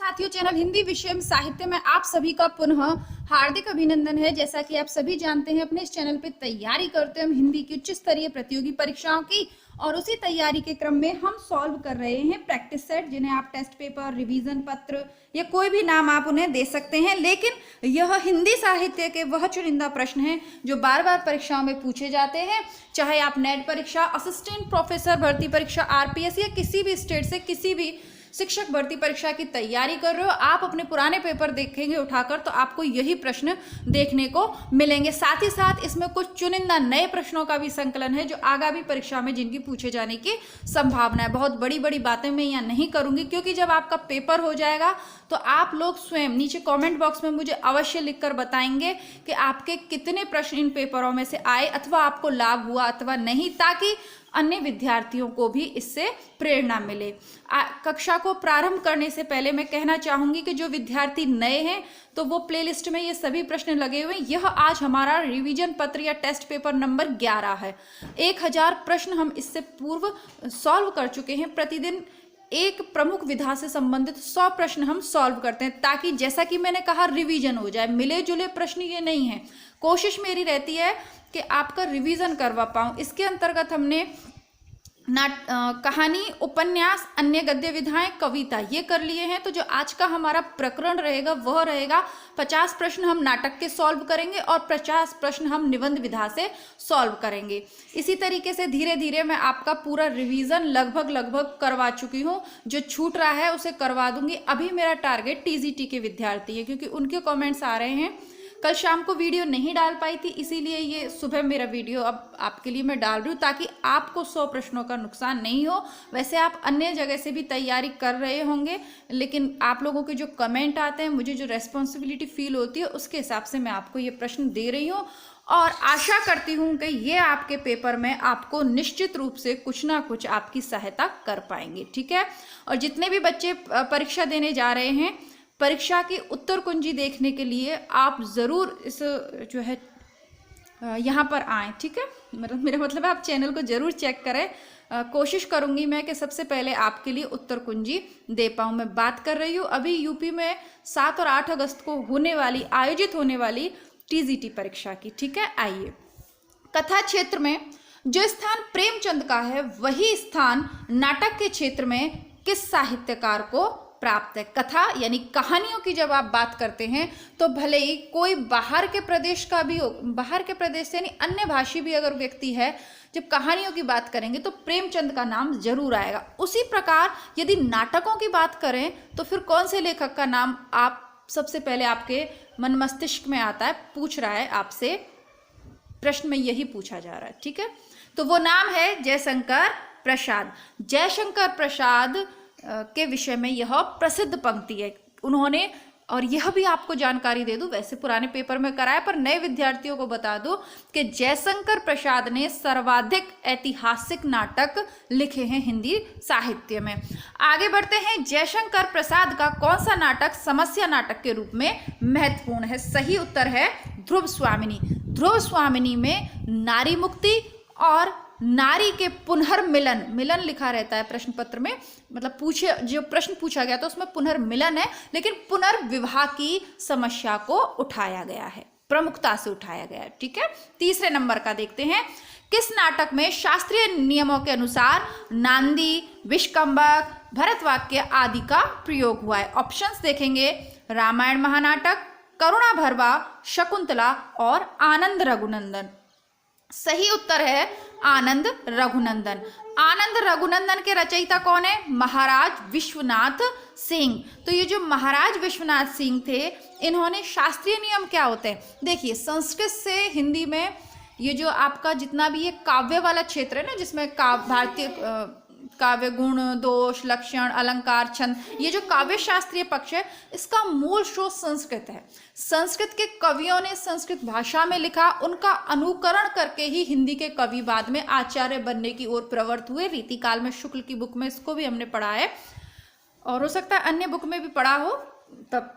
साथियों, चैनल हिंदी विषय साहित्य में आप सभी का पुनः हार्दिक अभिनंदन है। जैसा कि आप सभी जानते हैं, अपने इस चैनल पे तैयारी करते हैं हम हिंदी की उच्च स्तरीय प्रतियोगी परीक्षाओं की, और उसी तैयारी के क्रम में हम सॉल्व कर रहे हैं प्रैक्टिस सेट, जिन्हें आप टेस्ट पेपर, रिवीजन पत्र या कोई भी नाम आप उन्हें दे सकते हैं। लेकिन यह हिंदी साहित्य के वह चुनिंदा प्रश्न हैं जो बार बार परीक्षाओं में पूछे जाते हैं। चाहे आप नेट परीक्षा, असिस्टेंट प्रोफेसर भर्ती परीक्षा, आरपीएस या किसी भी स्टेट से किसी भी शिक्षक भर्ती परीक्षा की तैयारी कर रहे हो, आप अपने पुराने पेपर देखेंगे उठाकर तो आपको यही प्रश्न देखने को मिलेंगे। साथ ही साथ इसमें कुछ चुनिंदा नए प्रश्नों का भी संकलन है जो आगामी परीक्षा में जिनकी पूछे जाने की संभावना है। बहुत बड़ी बड़ी बातें मैं यहाँ नहीं करूंगी, क्योंकि जब आपका पेपर हो जाएगा तो आप लोग स्वयं नीचे कमेंट बॉक्स में मुझे अवश्य लिखकर बताएंगे कि आपके कितने प्रश्न इन पेपरों में से आए, अथवा आपको लाभ हुआ अथवा नहीं, ताकि अन्य विद्यार्थियों को भी इससे प्रेरणा मिले। कक्षा को प्रारंभ करने से पहले मैं कहना चाहूंगी कि जो विद्यार्थी नए हैं तो वो प्लेलिस्ट में ये सभी प्रश्न लगे हुए हैं। यह आज हमारा रिवीजन पत्र या टेस्ट पेपर नंबर 11 है। 1000 प्रश्न हम इससे पूर्व सॉल्व कर चुके हैं। प्रतिदिन एक प्रमुख विधा से संबंधित 100 प्रश्न हम सॉल्व करते हैं, ताकि जैसा कि मैंने कहा रिवीजन हो जाए। मिले जुले प्रश्न ये नहीं है। कोशिश मेरी रहती है कि आपका रिवीजन करवा पाऊं। इसके अंतर्गत हमने कहानी, उपन्यास, अन्य गद्य विधाएं, कविता ये कर लिए हैं। तो जो आज का हमारा प्रकरण रहेगा वह रहेगा 50 प्रश्न हम नाटक के सॉल्व करेंगे और 50 प्रश्न हम निबंध विधा से सॉल्व करेंगे। इसी तरीके से धीरे धीरे मैं आपका पूरा रिवीजन लगभग करवा चुकी हूँ। जो छूट रहा है उसे करवा दूंगी। अभी मेरा टारगेट टीजीटी के विद्यार्थी है, क्योंकि उनके कॉमेंट्स आ रहे हैं। कल शाम को वीडियो नहीं डाल पाई थी, इसीलिए ये सुबह मेरा वीडियो अब आपके लिए मैं डाल रही हूँ, ताकि आपको 100 प्रश्नों का नुकसान नहीं हो। वैसे आप अन्य जगह से भी तैयारी कर रहे होंगे, लेकिन आप लोगों के जो कमेंट आते हैं, मुझे जो रेस्पॉन्सिबिलिटी फील होती है, उसके हिसाब से मैं आपको ये प्रश्न दे रही हूँ। और आशा करती हूँ कि ये आपके पेपर में आपको निश्चित रूप से कुछ ना कुछ आपकी सहायता कर पाएंगे। ठीक है। और जितने भी बच्चे परीक्षा देने जा रहे हैं, परीक्षा की उत्तर कुंजी देखने के लिए आप ज़रूर इस जो है यहाँ पर आएँ। ठीक है। मेरा मतलब है आप चैनल को ज़रूर चेक करें। कोशिश करूँगी मैं कि सबसे पहले आपके लिए उत्तर कुंजी दे पाऊँ। मैं बात कर रही हूँ अभी यूपी में 7 और 8 अगस्त को आयोजित होने वाली टीजीटी परीक्षा की। ठीक है। आइए, कथा क्षेत्र में जो स्थान प्रेमचंद का है, वही स्थान नाटक के क्षेत्र में किस साहित्यकार को प्राप्त है। कथा यानी कहानियों की जब आप बात करते हैं तो भले ही कोई बाहर के प्रदेश का भी हो, बाहर के प्रदेश से यानी अन्य भाषी भी अगर व्यक्ति है, जब कहानियों की बात करेंगे तो प्रेमचंद का नाम जरूर आएगा। उसी प्रकार यदि नाटकों की बात करें तो फिर कौन से लेखक का नाम आप सबसे पहले आपके मन मस्तिष्क में आता है, पूछ रहा है आपसे प्रश्न में यही पूछा जा रहा है। ठीक है। तो वो नाम है जयशंकर प्रसाद। जयशंकर प्रसाद के विषय में यह प्रसिद्ध पंक्ति है उन्होंने। और यह भी आपको जानकारी दे दूं, वैसे पुराने पेपर में कराया, पर नए विद्यार्थियों को बता दूं कि जयशंकर प्रसाद ने सर्वाधिक ऐतिहासिक नाटक लिखे हैं हिंदी साहित्य में। आगे बढ़ते हैं। जयशंकर प्रसाद का कौन सा नाटक समस्या नाटक के रूप में महत्वपूर्ण है? सही उत्तर है ध्रुव स्वामिनी। ध्रुव स्वामिनी में नारी मुक्ति और नारी के पुनर्मिलन, मिलन लिखा रहता है प्रश्न पत्र में, मतलब जो प्रश्न पूछा गया था उसमें पुनर्मिलन है, लेकिन पुनर्विवाह की समस्या को उठाया गया है, प्रमुखता से उठाया गया है। ठीक है। तीसरे नंबर का देखते हैं। किस नाटक में शास्त्रीय नियमों के अनुसार नांदी, विष्कंभक, भरतवाक्य आदि का प्रयोग हुआ है? ऑप्शंस देखेंगे। रामायण महानाटक, करुणा भरवा, शकुंतला और आनंद रघुनंदन। सही उत्तर है आनंद रघुनंदन। आनंद रघुनंदन के रचयिता कौन है? महाराज विश्वनाथ सिंह। तो ये जो महाराज विश्वनाथ सिंह थे, इन्होंने शास्त्रीय नियम क्या होते हैं? देखिए, संस्कृत से हिंदी में ये जो आपका जितना भी ये काव्य वाला क्षेत्र है ना, जिसमें भारतीय काव्य, गुण, दोष, लक्षण, अलंकार, छंद, ये जो काव्य शास्त्रीय पक्ष है, इसका मूल स्रोत संस्कृत है। संस्कृत के कवियों ने संस्कृत भाषा में लिखा, उनका अनुकरण करके ही हिंदी के कवि बाद में आचार्य बनने की ओर प्रवृत्त हुए। रीतिकाल में शुक्ल की बुक में इसको भी हमने पढ़ा है, और हो सकता है अन्य बुक में भी पढ़ा हो। तब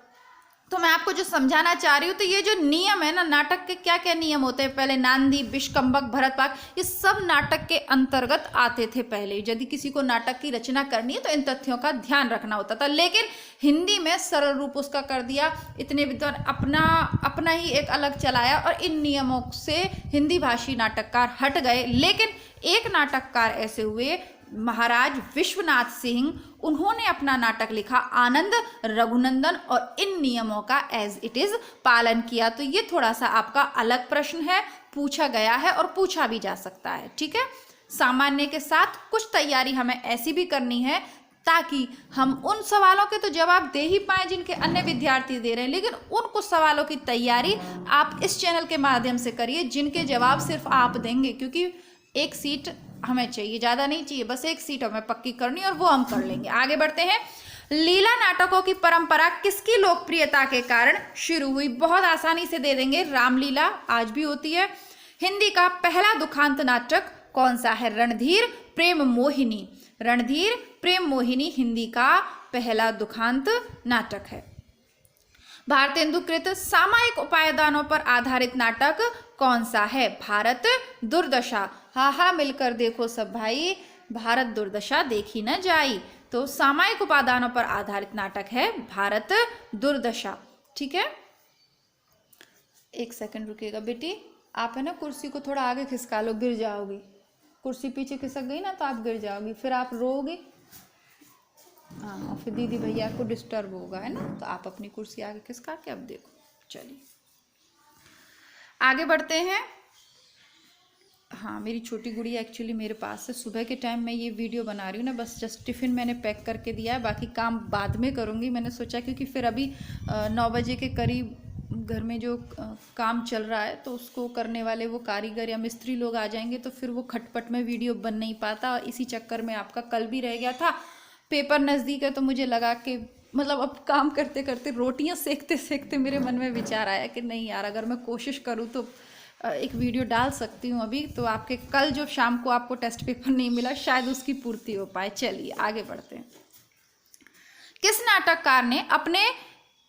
तो मैं आपको जो समझाना चाह रही हूँ, तो ये जो नियम है ना, नाटक के क्या क्या नियम होते हैं, पहले नांदी, विष्कंभक, भरतपाक, ये सब नाटक के अंतर्गत आते थे पहले। यदि किसी को नाटक की रचना करनी है तो इन तथ्यों का ध्यान रखना होता था, लेकिन हिंदी में सरल रूप उसका कर दिया। इतने विद्वान अपना ही एक अलग चलाया और इन नियमों से हिंदी भाषी नाटककार हट गए। लेकिन एक नाटककार ऐसे हुए, महाराज विश्वनाथ सिंह, उन्होंने अपना नाटक लिखा आनंद रघुनंदन, और इन नियमों का एज इट इज पालन किया। तो ये थोड़ा सा आपका अलग प्रश्न है, पूछा गया है और पूछा भी जा सकता है, ठीक है। सामान्य के साथ कुछ तैयारी हमें ऐसी भी करनी है ताकि हम उन सवालों के तो जवाब दे ही पाए जिनके अन्य विद्यार्थी दे रहे हैं, लेकिन उन कुछ सवालों की तैयारी आप इस चैनल के माध्यम से करिए जिनके जवाब सिर्फ आप देंगे, क्योंकि एक सीट हमें चाहिए, ज़्यादा नहीं चाहिए, बस एक सीट हमें पक्की करनी और वो हम कर लेंगे। आगे बढ़ते हैं। लीला नाटकों की परंपरा किसकी लोकप्रियता के कारण शुरू हुई? बहुत आसानी से दे देंगे, रामलीला आज भी होती है। हिंदी का पहला दुखांत नाटक कौन सा है? रणधीर प्रेम मोहिनी। रणधीर प्रेम मोहिनी हिंदी का पहला दुखांत नाटक है। भारतेंदुकृत सामयिक उपायदानों पर आधारित नाटक कौन सा है? भारत दुर्दशा। हाँ, मिलकर देखो सब भाई, भारत दुर्दशा देखी न जाई। तो सामयिक उपादानों पर आधारित नाटक है भारत दुर्दशा, ठीक है। एक सेकंड रुकिएगा बेटी, आप है ना कुर्सी को थोड़ा आगे खिसका लो, गिर जाओगी। कुर्सी पीछे खिसक गई ना तो आप गिर जाओगी, फिर आप रोओगी, हाँ, फिर दीदी भैया को डिस्टर्ब होगा, है ना। तो आप अपनी कुर्सी आगे खिसका के अब देखो। चलिए आगे बढ़ते हैं। हाँ, मेरी छोटी गुड़िया एक्चुअली मेरे पास है। सुबह के टाइम मैं ये वीडियो बना रही हूँ ना, बस जस्ट टिफ़िन मैंने पैक करके दिया है, बाकी काम बाद में करूँगी। मैंने सोचा क्योंकि फिर अभी 9 बजे के करीब घर में जो काम चल रहा है तो उसको करने वाले वो कारीगर या मिस्त्री लोग आ जाएंगे, तो फिर वो खटपट में वीडियो बन नहीं पाता। और इसी चक्कर में आपका कल भी रह गया था। पेपर नज़दीक है तो मुझे लगा कि मतलब अब काम करते करते, रोटियां सेकते सेकते मेरे मन में विचार आया कि नहीं यार, अगर मैं कोशिश करूँ तो एक वीडियो डाल सकती हूँ अभी, तो आपके कल जो शाम को आपको टेस्ट पेपर नहीं मिला शायद उसकी पूर्ति हो पाए। चलिए आगे बढ़ते हैं। किस नाटककार ने अपने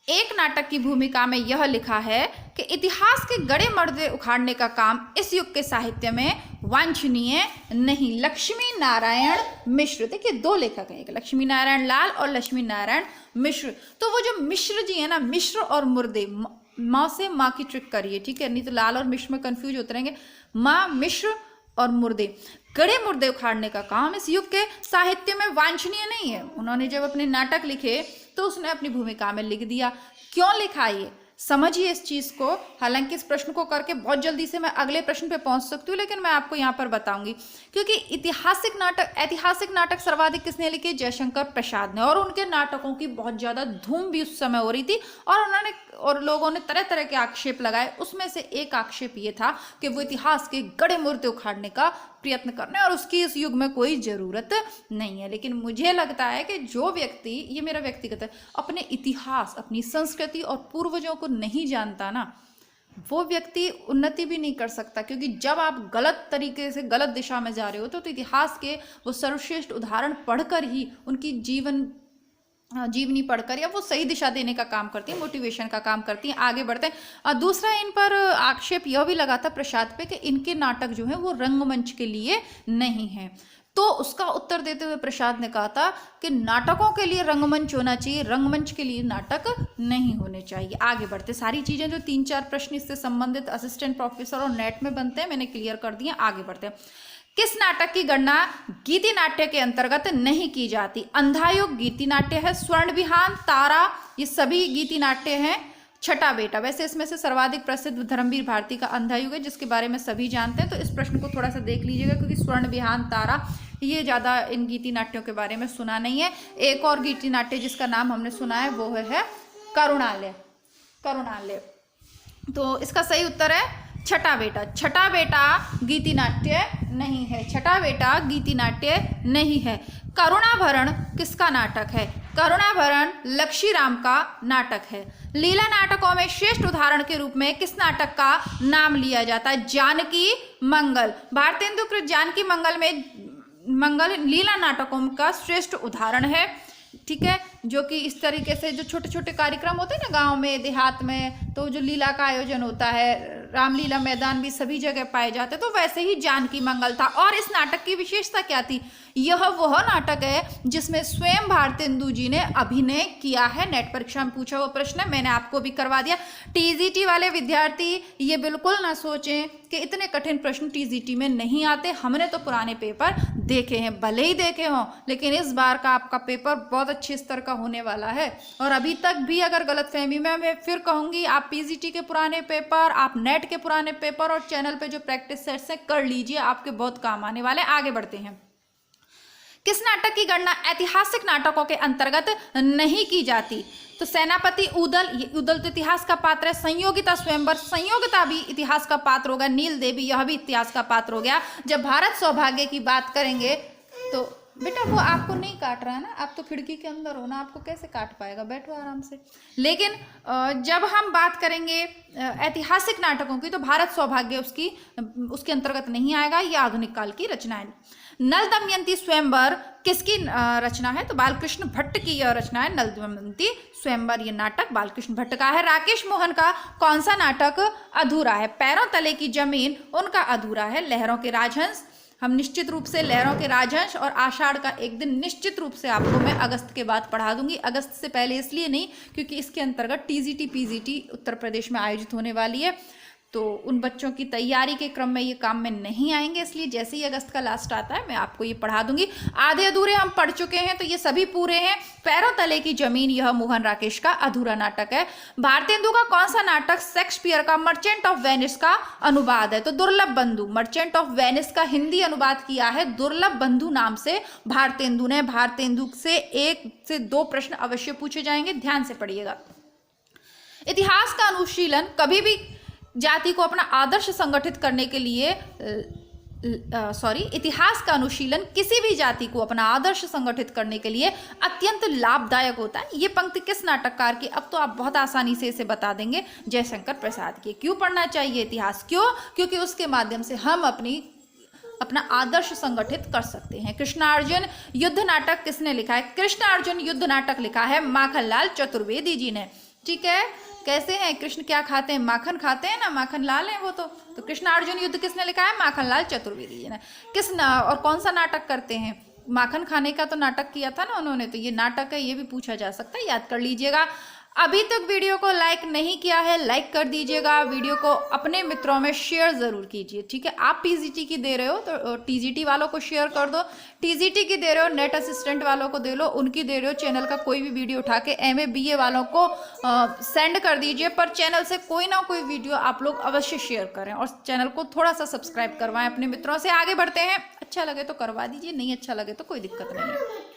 एक नाटक की भूमिका में यह लिखा है कि इतिहास के गड़े मर्दे उखाड़ने का काम इस युग के साहित्य में वांछनीय नहीं? लक्ष्मी नारायण मिश्र। देखिए, दो लेखक हैं, एक लक्ष्मी नारायण लाल और लक्ष्मी नारायण मिश्र। तो वो जो मिश्र जी है ना, मिश्र और मुर्दे, माँ से माँ की ट्रिक करिए, ठीक है, नहीं तो लाल और मिश्र में कंफ्यूज होते रहेंगे। माँ, मिश्र और मुर्दे, गड़े मुर्दे उखाड़ने का काम इस युग के साहित्य में वांछनीय नहीं है। उन्होंने जब अपने नाटक लिखे तो उसने अपनी भूमिका में लिख दिया। क्यों लिखा ये समझिए इस चीज को। हालांकि इस प्रश्न को करके बहुत जल्दी से मैं अगले प्रश्न पे पहुंच सकती हूँ, लेकिन मैं आपको यहाँ पर बताऊंगी, क्योंकि ऐतिहासिक नाटक सर्वाधिक किसने लिखे? जयशंकर प्रसाद ने। और उनके नाटकों की बहुत ज्यादा धूम भी उस समय हो रही थी और लोगों ने तरह तरह के आक्षेप लगाए। उसमें से एक आक्षेप ये था कि वो इतिहास के गड़े मुर्दे उखाड़ने का प्रयत्न करने, और उसकी इस युग में कोई जरूरत नहीं है। लेकिन मुझे लगता है कि जो व्यक्ति, ये मेरा व्यक्तिगत है, अपने इतिहास, अपनी संस्कृति और पूर्वजों को नहीं जानता ना, वो व्यक्ति उन्नति भी नहीं कर सकता। क्योंकि जब आप गलत तरीके से, गलत दिशा में जा रहे हो तो इतिहास के वो सर्वश्रेष्ठ उदाहरण पढ़कर ही, उनकी जीवनी पढ़कर, या वो सही दिशा देने का काम करती है, मोटिवेशन का काम करती है। आगे बढ़ते हैं। दूसरा, इन पर आक्षेप यह भी लगा था प्रसाद पे कि इनके नाटक जो है वो रंगमंच के लिए नहीं है। तो उसका उत्तर देते हुए प्रसाद ने कहा था कि नाटकों के लिए रंगमंच होना चाहिए, रंगमंच के लिए नाटक नहीं होने चाहिए। आगे बढ़ते, सारी चीजें जो 3-4 प्रश्न इससे संबंधित असिस्टेंट प्रोफेसर और नेट में बनते हैं मैंने क्लियर कर दिए। आगे बढ़ते हैं। किस नाटक की गणना गीति नाट्य के अंतर्गत नहीं की जाती? अंधायुग गीति नाट्य है, स्वर्ण विहान, तारा, ये सभी गीति नाट्य हैं। छठा बेटा, वैसे इसमें से सर्वाधिक प्रसिद्ध धर्मवीर भारती का अंधायुग है, जिसके बारे में सभी जानते हैं। तो इस प्रश्न को थोड़ा सा देख लीजिएगा, क्योंकि स्वर्ण विहान, तारा, ये ज़्यादा इन गीति नाट्यों के बारे में सुना नहीं है। एक और गीति नाट्य जिसका नाम हमने सुना है वो है करुणालय। तो इसका सही उत्तर है छठा बेटा। छठा बेटा गीति नाट्य नहीं है, छठा बेटा गीति नाट्य नहीं है। करुणाभरण किसका नाटक है? करुणाभरण लक्ष्मीराम का नाटक है। लीला नाटकों में श्रेष्ठ उदाहरण के रूप में किस नाटक का नाम लिया जाता है? जानकी मंगल। भारतेंदुकृत जानकी मंगल लीला नाटकों का श्रेष्ठ उदाहरण है। ठीक है, जो कि इस तरीके से जो छोटे छोटे कार्यक्रम होते हैं ना गांव में देहात में, तो जो लीला का आयोजन होता है, रामलीला मैदान भी सभी जगह पाए जाते, तो वैसे ही जानकी मंगल था। और इस नाटक की विशेषता क्या थी? यह वह नाटक है जिसमें स्वयं भारतेंदु जी ने अभिनय किया है। नेट परीक्षा में पूछा हुआ प्रश्न है, मैंने आपको भी करवा दिया। टीजीटी वाले विद्यार्थी ये बिल्कुल ना सोचें कि इतने कठिन प्रश्न टीजीटी में नहीं आते। हमने तो पुराने पेपर देखे हैं, भले ही देखे हों, लेकिन इस बार का आपका पेपर बहुत अच्छे स्तर का होने वाला है। और अभी तक भी अगर गलतफहमी में, मैं फिर कहूंगी, आप पीजीटी के पुराने पेपर, आप नेट के पुराने पेपर और चैनल पे जो प्रैक्टिस सेट्स हैं कर लीजिए, आपके बहुत काम आने वाले। आगे बढ़ते हैं। किस नाटक की गणना ऐतिहासिक नाटकों के अंतर्गत नहीं की जाती? तो सेनापति उदल, ये उदल तो इतिहास का पात्र है। संयोगिता स्वयंवर, संयोगिता भी इतिहास का पात्र होगा। नील देवी, यह भी इतिहास का पात्र हो गया। जब भारत सौभाग्य की बात करेंगे तो बेटा वो आपको नहीं काट रहा है ना, आप तो खिड़की के अंदर हो ना, आपको कैसे काट पाएगा, बैठो आराम से। लेकिन जब हम बात करेंगे ऐतिहासिक नाटकों की, तो भारत सौभाग्य उसके अंतर्गत नहीं आएगा, ये आधुनिक काल की रचना है। नल दमयंती स्वयंवर किसकी रचना है? तो बालकृष्ण भट्ट की यह रचना है, नल दमयंती स्वयंवर। ये नाटक बालकृष्ण भट्ट का है। राकेश मोहन का कौन सा नाटक अधूरा है? पैरों तले की जमीन उनका अधूरा है। लहरों के राजहंस, हम निश्चित रूप से लहरों के राजहंस और आषाढ़ का एक दिन निश्चित रूप से आपको मैं अगस्त के बाद पढ़ा दूंगी। अगस्त से पहले इसलिए नहीं क्योंकि इसके अंतर्गत टीजीटी पीजीटी उत्तर प्रदेश में आयोजित होने वाली है, तो उन बच्चों की तैयारी के क्रम में ये काम में नहीं आएंगे, इसलिए जैसे ही अगस्त का लास्ट आता है मैं आपको ये पढ़ा दूंगी। आधे अधूरे हम पढ़ चुके हैं, तो ये सभी पूरे हैं। पैरों तले की जमीन, यह मोहन राकेश का अधूरा नाटक है। भारतेंदु का कौन सा नाटक शेक्सपियर का मर्चेंट ऑफ वेनिस का अनुवाद है? तो दुर्लभ बंधु। मर्चेंट ऑफ वेनिस का हिंदी अनुवाद किया है दुर्लभ बंधु नाम से भारतेंदु ने। भारतेंदु से 1 से 2 प्रश्न अवश्य पूछे जाएंगे, ध्यान से पढ़िएगा। इतिहास का अनुशीलन कभी भी जाति को अपना आदर्श संगठित करने के लिए इतिहास का अनुशीलन किसी भी जाति को अपना आदर्श संगठित करने के लिए अत्यंत लाभदायक होता है। ये पंक्ति किस नाटककार की? अब तो आप बहुत आसानी से इसे बता देंगे, जयशंकर प्रसाद की। क्यों पढ़ना चाहिए इतिहास? क्यों? क्योंकि उसके माध्यम से हम अपना आदर्श संगठित कर सकते हैं। कृष्णार्जुन युद्ध नाटक किसने लिखा है? कृष्णार्जुन युद्ध नाटक लिखा है माखनलाल चतुर्वेदी जी ने। ठीक है, कैसे हैं कृष्ण, क्या खाते हैं? माखन खाते हैं ना, माखन लाल है वो। तो कृष्णार्जुन युद्ध किसने लिखा है? माखनलाल चतुर्वेदी जी ने। और कौन सा नाटक करते हैं? माखन खाने का तो नाटक किया था ना उन्होंने, तो ये नाटक है, ये भी पूछा जा सकता है, याद कर लीजिएगा। अभी तक वीडियो को लाइक नहीं किया है, लाइक कर दीजिएगा। वीडियो को अपने मित्रों में शेयर जरूर कीजिए। ठीक है, आप पीजीटी की दे रहे हो तो टीजीटी वालों को शेयर कर दो, टीजीटी की दे रहे हो नेट असिस्टेंट वालों को दे लो, उनकी दे रहे हो चैनल का कोई भी वीडियो उठा के एमए बीए वालों को सेंड कर दीजिए। पर चैनल से कोई ना कोई वीडियो आप लोग अवश्य शेयर करें और चैनल को थोड़ा सा सब्सक्राइब करवाएं अपने मित्रों से। आगे बढ़ते हैं। अच्छा लगे तो करवा दीजिए, नहीं अच्छा लगे तो कोई दिक्कत नहीं है।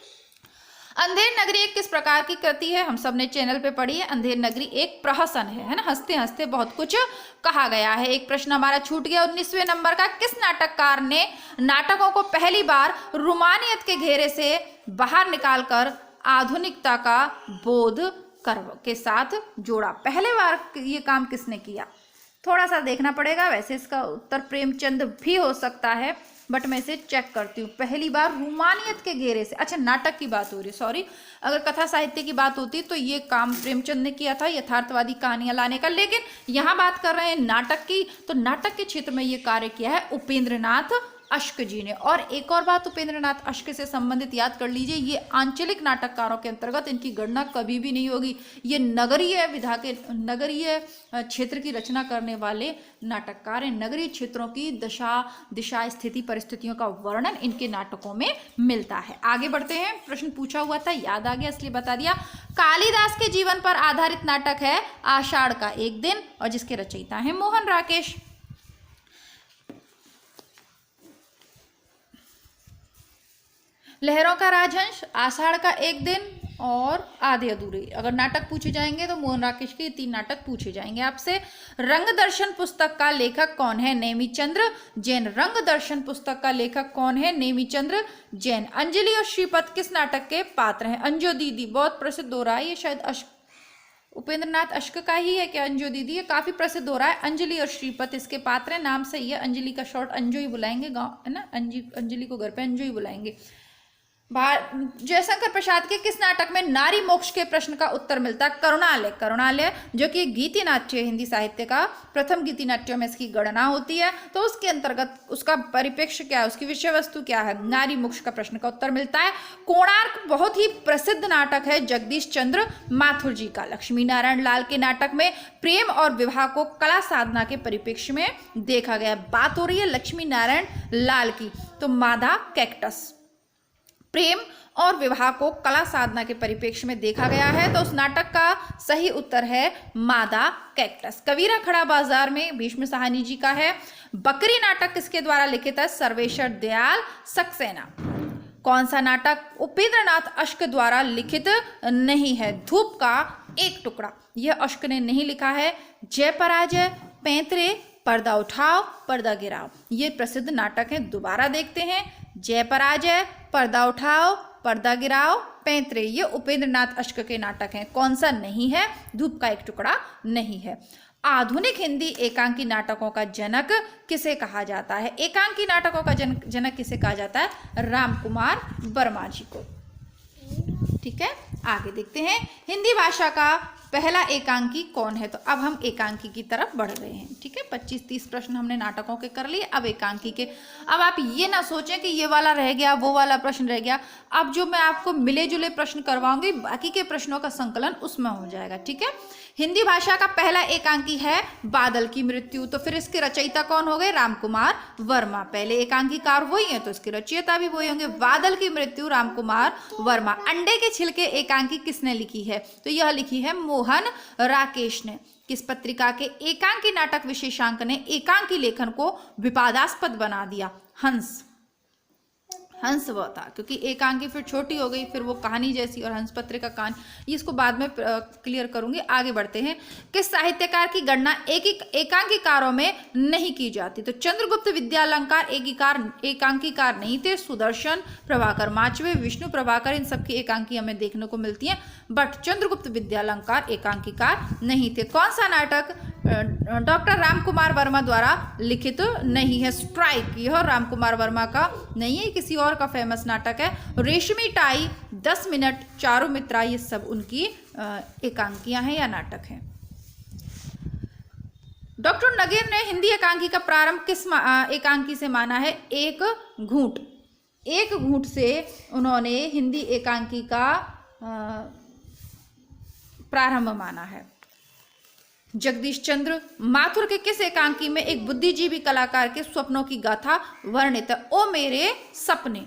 अंधेर नगरी एक किस प्रकार की कृति है? हम सब ने चैनल पे पढ़ी है। अंधेर नगरी एक प्रहसन है ना, हंसते हंसते बहुत कुछ कहा गया है। एक प्रश्न हमारा छूट गया 19वें नंबर का। किस नाटककार ने नाटकों को पहली बार रूमानियत के घेरे से बाहर निकालकर आधुनिकता का बोध के साथ जोड़ा? पहले बार ये काम किसने किया? थोड़ा सा देखना पड़ेगा, वैसे इसका उत्तर प्रेमचंद भी हो सकता है, बट मैं इसे चेक करती हूँ। पहली बार रूमानियत के घेरे से, अच्छा नाटक की बात हो रही है, सॉरी, अगर कथा साहित्य की बात होती तो ये काम प्रेमचंद ने किया था, यथार्थवादी कहानियां लाने का। लेकिन यहाँ बात कर रहे हैं नाटक की, तो नाटक के क्षेत्र में ये कार्य किया है उपेंद्रनाथ अश्क जी ने। और एक और बात उपेंद्रनाथ अश्क से संबंधित याद कर लीजिए, ये आंचलिक नाटककारों के अंतर्गत इनकी गणना कभी भी नहीं होगी। ये नगरीय विधा के, नगरीय क्षेत्र की रचना करने वाले नाटककार हैं। नगरीय क्षेत्रों की दिशा स्थिति परिस्थितियों का वर्णन इनके नाटकों में मिलता है। आगे बढ़ते हैं। प्रश्न पूछा हुआ था, याद आ गया इसलिए बता दिया। कालिदास के जीवन पर आधारित नाटक है आषाढ़ का एक दिन, और जिसके रचयिता है मोहन राकेश। लहरों का राजहंस, आषाढ़ का एक दिन और आधे अधूरे। अगर नाटक पूछे जाएंगे तो मोहन राकेश के 3 नाटक पूछे जाएंगे आपसे। रंग दर्शन पुस्तक का लेखक कौन है? नेमीचंद्र जैन। रंग दर्शन पुस्तक का लेखक कौन है? नेमीचंद्र जैन। अंजलि और श्रीपत किस नाटक के पात्र हैं? अंजो दीदी बहुत प्रसिद्ध हो रहा है, ये शायद उपेंद्रनाथ अश्क का ही है क्या? अंजो दीदी, ये काफी प्रसिद्ध हो रहा है। अंजलि और श्रीपत इसके पात्र हैं, नाम सही है। अंजलि का शॉर्ट अंजो ही बुलाएंगे, गाँव है ना, अंजलि को घर पे अंजो ही बुलाएंगे। जयशंकर प्रसाद के किस नाटक में नारी मोक्ष के प्रश्न का उत्तर मिलता है? करुणालय। करुणालय जो कि गीति नाट्य है, हिंदी साहित्य का प्रथम गीति नाट्यों में इसकी गणना होती है, तो उसके अंतर्गत उसका परिप्रेक्ष्य क्या है, उसकी विषय वस्तु क्या है, नारी मोक्ष का प्रश्न का उत्तर मिलता है। कोणार्क बहुत ही प्रसिद्ध नाटक है जगदीश चंद्र माथुर जी का। लक्ष्मी नारायण लाल के नाटक में प्रेम और विवाह को कला साधना के परिप्रेक्ष्य में देखा गया। बात हो रही है लक्ष्मी नारायण लाल की, तो मादा कैक्टस, प्रेम और विवाह को कला साधना के परिप्रेक्ष्य में देखा गया है, तो उस नाटक का सही उत्तर है मादा कैक्टस। कबीरा खड़ा बाजार में भीष्म साहनी जी का है। बकरी नाटक किसके द्वारा लिखित है? सर्वेश्वर दयाल सक्सेना। कौन सा नाटक उपेंद्रनाथ अश्क द्वारा लिखित नहीं है? धूप का एक टुकड़ा, यह अश्क ने नहीं लिखा है। जय पराजय, पैंतरे, पर्दा उठाओ, पर्दा गिराओ, ये प्रसिद्ध नाटक है। दोबारा देखते हैं, जय पराजय, पर्दा उठाओ, पर्दा गिराओ, पैंतरे, ये उपेंद्रनाथ अश्क के नाटक हैं। कौन सा नहीं है? धूप का एक टुकड़ा नहीं है। आधुनिक हिंदी एकांकी नाटकों का जनक किसे कहा जाता है? एकांकी नाटकों का जनक किसे कहा जाता है? रामकुमार वर्मा जी को। ठीक है, आगे देखते हैं, हिंदी भाषा का पहला एकांकी कौन है? तो अब हम एकांकी की तरफ बढ़ रहे हैं। ठीक है, 25-30 प्रश्न हमने नाटकों के कर लिए, अब एकांकी के। अब आप ये ना सोचें कि ये वाला रह गया, वो वाला प्रश्न रह गया। अब जो मैं आपको मिले जुले प्रश्न करवाऊंगी, बाकी के प्रश्नों का संकलन उसमें हो जाएगा। ठीक है, हिंदी भाषा का पहला एकांकी है बादल की मृत्यु, तो फिर इसके रचयिता कौन हो गए? रामकुमार वर्मा। पहले एकांकीकार वही है, तो इसके रचयिता भी वही होंगे। बादल की मृत्यु रामकुमार वर्मा। अंडे के छिलके एकांकी किसने लिखी है? तो यह लिखी है मोहन राकेश ने। किस पत्रिका के एकांकी नाटक विशेषांक ने एकांकी लेखन को विवादास्पद बना दिया? हंस। हंस वह था, क्योंकि एकांकी फिर छोटी हो गई, फिर वो कहानी जैसी, और हंस पत्रिका कहानी, इसको बाद में क्लियर करूंगी। आगे बढ़ते हैं, किस साहित्यकार की गणना एकांकीकारों में नहीं की जाती? तो चंद्रगुप्त विद्यालंकार एकांकीकार नहीं थे। सुदर्शन, प्रभाकर माचवे, विष्णु प्रभाकर, इन सबकी एकांकी हमें देखने को मिलती है, बट चंद्रगुप्त विद्यालंकार एकांकीकार नहीं थे। कौन सा नाटक डॉक्टर रामकुमार वर्मा द्वारा लिखित नहीं है? स्ट्राइक, यह रामकुमार वर्मा का नहीं है, किसी और का फेमस नाटक है। रेशमी टाई, 10 मिनट, चारू मित्रा, ये सब उनकी एकांकियां हैं या नाटक हैं। डॉक्टर नगेर ने हिंदी एकांकी का प्रारंभ किस एकांकी से माना है? एक घूंट। एक घूंट से उन्होंने हिंदी एकांकी का प्रारंभ माना है। जगदीश चंद्र माथुर के किस एकांकी में एक बुद्धिजीवी कलाकार के स्वप्नों की गाथा वर्णित है? ओ मेरे सपने,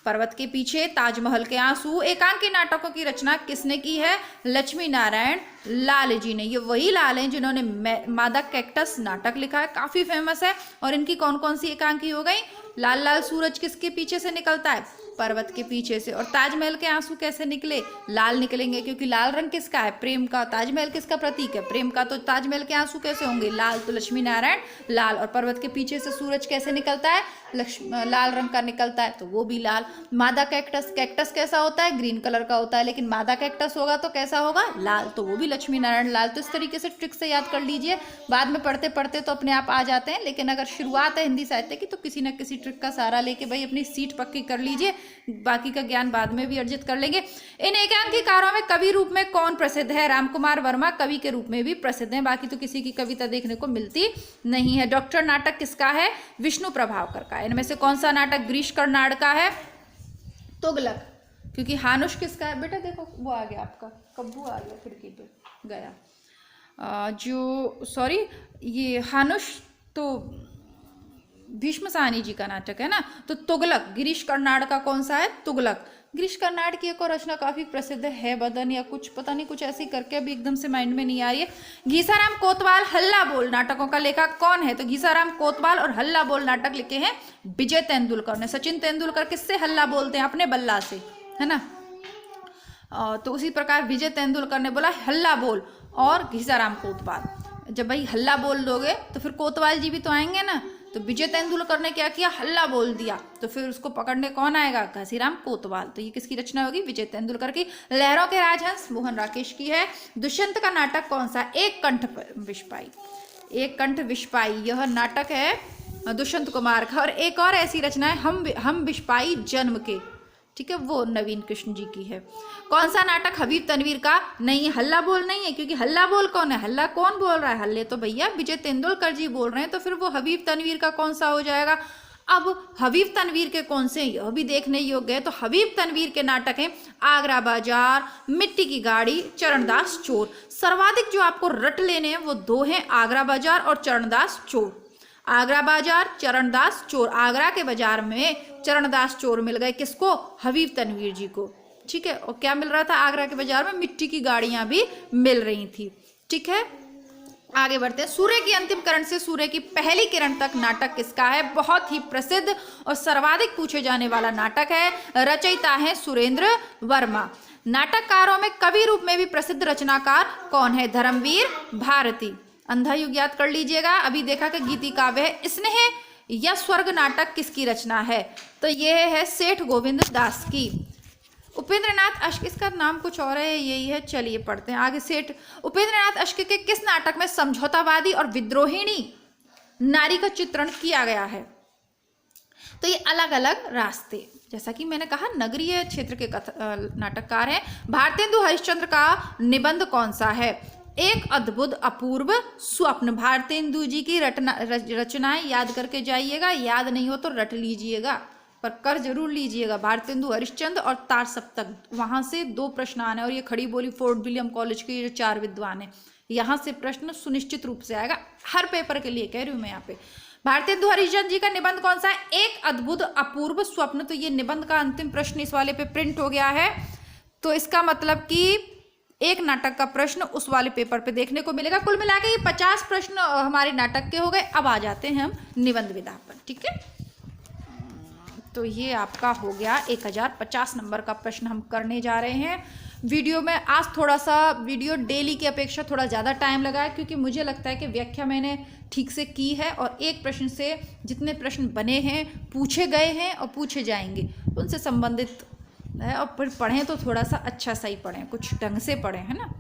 पर्वत के पीछे, ताजमहल के आंसू, एकांकी नाटकों की रचना किसने की है? लक्ष्मी नारायण लाल जी ने। ये वही लाल हैं जिन्होंने मादा कैक्टस नाटक लिखा है, काफी फेमस है। और इनकी कौन कौन सी एकांकी हो गई? लाल लाल सूरज किसके पीछे से निकलता है? पर्वत के पीछे से। और ताजमहल के आंसू कैसे निकले? लाल निकलेंगे, क्योंकि लाल रंग किसका है? प्रेम का। ताजमहल किसका प्रतीक है? प्रेम का। तो ताजमहल के आंसू कैसे होंगे? लाल। तो लक्ष्मी नारायण लाल। और पर्वत के पीछे से सूरज कैसे निकलता है? लाल रंग का निकलता है, तो वो भी लाल। मादा कैक्टस, कैक्टस कैसा होता है? ग्रीन कलर का होता है, लेकिन मादा कैक्टस होगा तो कैसा होगा? लाल, तो वो भी लक्ष्मी नारायण लाल। तो इस तरीके से ट्रिक से याद कर लीजिए, बाद में पढ़ते पढ़ते तो अपने आप आ जाते हैं, लेकिन अगर शुरुआत है हिंदी साहित्य की तो किसी न किसी ट्रिक का सहारा लेके भाई अपनी सीट पक्की कर लीजिए, बाकी का ज्ञान बाद में भी अर्जित कर लेंगे। इन एकांकीकारों में कवि रूप में कौन प्रसिद्ध है? रामकुमार वर्मा कवि के रूप में भी प्रसिद्ध है, बाकी तो किसी की कविता देखने को मिलती नहीं है। डॉक्टर नाटक किसका है? विष्णु प्रभाकर का। इनमें से कौन सा नाटक ग्रीश कर्नाड का है? तुगलक, क्योंकि हानुष किसका है? बेटा देखो वो आ गया, आपका कब्बू आ गया, खिड़की पे गया। ये हानुष तो भीष्म साहनी जी का नाटक है ना। तो तुगलक गिरीश कर्नाड का कौन सा है? तुगलक। गिरीश कर्नाड की एक और रचना काफी प्रसिद्ध है, बदन या कुछ पता नहीं, कुछ ऐसी करके अभी एकदम से माइंड में नहीं आ रही है। घीसाराम कोतवाल हल्ला बोल नाटकों का लेखक कौन है? तो घीसाराम कोतवाल और हल्ला बोल नाटक लिखे हैं विजय तेंदुलकर ने। सचिन तेंदुलकर किससे हल्ला बोलते हैं? अपने बल्ला से, है ना। तो उसी प्रकार विजय तेंदुलकर ने बोला हल्ला बोल, और घीसाराम कोतवाल। जब भाई हल्ला बोल दोगे तो फिर कोतवाल जी भी तो आएंगे ना। तो विजय तेंदुलकर ने क्या किया? हल्ला बोल दिया, तो फिर उसको पकड़ने कौन आएगा? घसीराम कोतवाल। तो ये किसकी रचना होगी? विजय तेंदुलकर की। लहरों के राजहंस मोहन राकेश की है। दुष्यंत का नाटक कौन सा? एक कंठ विषपाई। एक कंठ विषपाई यह नाटक है दुष्यंत कुमार का। और एक और ऐसी रचना है हम विषपाई जन्म के, ठीक है, वो नवीन कृष्ण जी की है। कौन सा नाटक हबीब तनवीर का नहीं है? हल्ला बोल नहीं है, क्योंकि हल्ला बोल कौन है? हल्ला कौन बोल रहा है? हल्ले तो भैया विजय तेंदुलकर जी बोल रहे हैं, तो फिर वो हबीब तनवीर का कौन सा हो जाएगा? अब हबीब तनवीर के कौन से, यह भी देखने योग्य है। तो हबीब तनवीर के नाटक हैं आगरा बाजार, मिट्टी की गाड़ी, चरणदास चोर। सर्वाधिक जो आपको रट लेने हैं वो दो हैं, आगरा बाजार और चरणदास चोर। आगरा बाजार, चरणदास चोर। आगरा के बाजार में चरणदास चोर मिल गए किसको? हबीब तनवीर जी को। ठीक है, और क्या मिल रहा था आगरा के बाजार में? मिट्टी की गाड़ियां भी मिल रही थी। ठीक है, आगे बढ़ते हैं। सूर्य की अंतिम किरण से सूर्य की पहली किरण तक नाटक किसका है? बहुत ही प्रसिद्ध और सर्वाधिक पूछे जाने वाला नाटक है। रचयिता है सुरेंद्र वर्मा। नाटककारों में कवि रूप में भी प्रसिद्ध रचनाकार कौन है? धर्मवीर भारती। अंधा युग याद कर लीजिएगा। अभी देखा कि गीति काव्य है। स्नेह या स्वर्ग नाटक किसकी रचना है? तो यह है सेठ गोविंद दास की। उपेंद्रनाथ अश्क, इसका नाम कुछ और है, यही है। चलिए पढ़ते हैं आगे। सेठ उपेंद्रनाथ अश्क के किस नाटक में समझौतावादी और विद्रोहिणी नारी का चित्रण किया गया है? तो ये अलग अलग रास्ते, जैसा कि मैंने कहा नगरीय क्षेत्र के नाटककार हैं। भारतेंदु हरिश्चंद्र का निबंध कौन सा है? एक अद्भुत अपूर्व स्वप्न। भारतेंदु जी की रचनाएं याद करके जाइएगा, याद नहीं हो तो रट लीजिएगा, पर कर जरूर लीजिएगा। भारतेंदु हरिश्चंद्र और तार सप्तक, वहां से 2 प्रश्न आने, और ये खड़ी बोली फोर्ट विलियम कॉलेज के जो 4 विद्वान है, यहाँ से प्रश्न सुनिश्चित रूप से आएगा, हर पेपर के लिए कह रही हूँ मैं यहाँ पे। भारतेंदु हरिश्चंद्र जी का निबंध कौन सा है? एक अद्भुत अपूर्व स्वप्न। तो ये निबंध का अंतिम प्रश्न इस वाले पे प्रिंट हो गया है, तो इसका मतलब कि एक नाटक का प्रश्न उस वाले पेपर पे देखने को मिलेगा। कुल मिला के ये 50 प्रश्न हमारे नाटक के हो गए। अब आ जाते हैं हम निबंध विधा पर। ठीक है, तो ये आपका हो गया 1050 नंबर का प्रश्न हम करने जा रहे हैं। वीडियो में आज थोड़ा सा वीडियो डेली की अपेक्षा थोड़ा ज़्यादा टाइम लगा है, क्योंकि मुझे लगता है कि व्याख्या मैंने ठीक से की है, और एक प्रश्न से जितने प्रश्न बने हैं, पूछे गए हैं और पूछे जाएंगे, उनसे संबंधित है। और फिर पढ़ें तो थोड़ा सा अच्छा सा ही पढ़ें, कुछ ढंग से पढ़ें, है ना।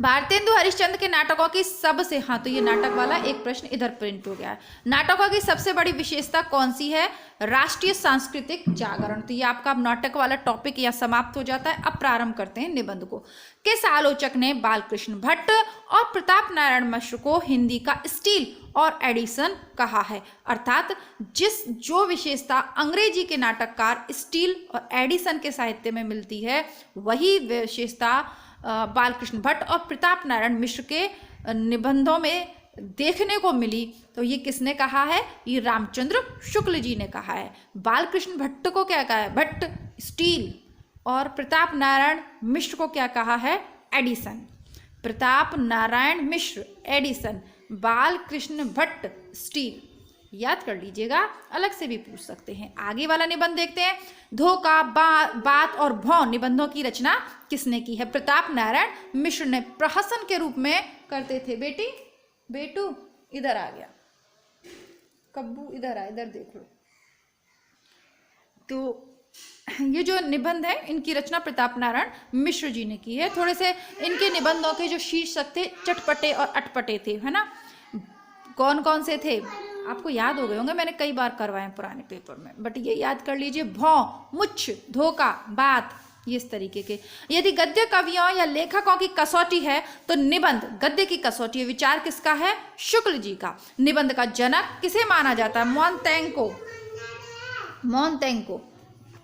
भारतेंदु हरिश्चंद्र के नाटकों की सबसे, हाँ तो ये नाटक वाला एक प्रश्न इधर प्रिंट हो गया है। नाटकों की सबसे बड़ी विशेषता कौन सी है? राष्ट्रीय सांस्कृतिक जागरण। तो ये आपका नाटक वाला टॉपिक यहाँ समाप्त हो जाता है। अब प्रारंभ करते हैं निबंध को। किस आलोचक ने बालकृष्ण भट्ट और प्रताप नारायण मिश्र को हिंदी का स्टील और एडिसन कहा है? अर्थात जो विशेषता अंग्रेजी के नाटककार स्टील और एडिसन के साहित्य में मिलती है, वही विशेषता बालकृष्ण भट्ट और प्रताप नारायण मिश्र के निबंधों में देखने को मिली। तो ये किसने कहा है? ये रामचंद्र शुक्ल जी ने कहा है। बालकृष्ण भट्ट को क्या कहा है? भट्ट स्टील, और प्रताप नारायण मिश्र को क्या कहा है? Edison. Pratap Narayan Mishra Edison, Balkrishna Bhatt steel. याद कर लीजिएगा, अलग से भी पूछ सकते हैं। आगे वाला निबंध देखते हैं। धोखा, बात और भौं निबंधों की रचना किसने की है? प्रताप नारायण मिश्र ने प्रहसन के रूप में करते थे। बेटू इधर आ गया, कब्बू इधर आ, इधर देख लो। तो ये जो निबंध है, इनकी रचना प्रताप नारायण मिश्र जी ने की है। थोड़े से इनके निबंधों के जो शीर्षक थे चटपटे और अटपटे थे, है ना। कौन कौन से थे आपको याद हो गए होंगे, मैंने कई बार करवाए हैं पुराने पेपर में, बट ये याद कर लीजिए। भौं, मुच्छ, धोखा, बात, ये इस तरीके के। यदि गद्य कवियों या लेखकों की कसौटी है तो निबंध गद्य की कसौटी है। विचार किसका है? शुक्ल जी का। निबंध का जनक किसे माना जाता है?